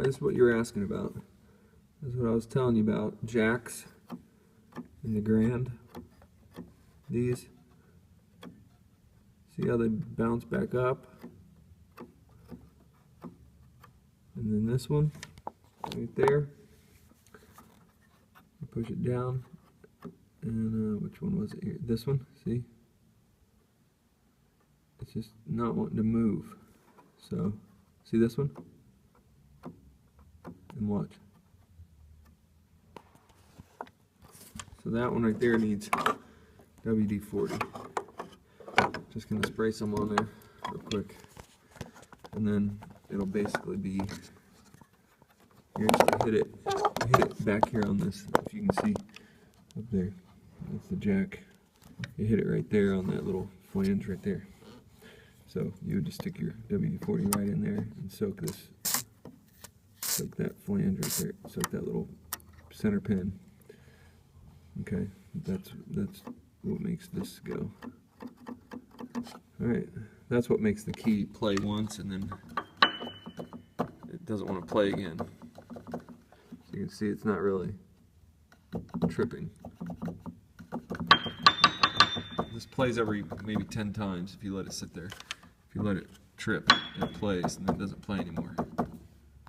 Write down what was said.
Alright, this is what you were asking about. This is what I was telling you about. Jacks in the grand. These. See how they bounce back up? And then this one, right there. Push it down. And which one was it here? This one, see? It's just not wanting to move. So, see this one? And watch. So that one right there needs WD-40. Just gonna spray some on there real quick. And then it'll basically be, you actually hit it back here on this, if you can see up there. That's the jack. You hit it right there on that little flange right there. So you would just stick your WD-40 right in there and soak that flange right there, soak that little center pin. Okay, that's what makes this go. Alright, that's what makes the key play once and then it doesn't want to play again. So you can see it's not really tripping. This plays every maybe 10 times if you let it sit there. If you let it trip, it plays and then it doesn't play anymore.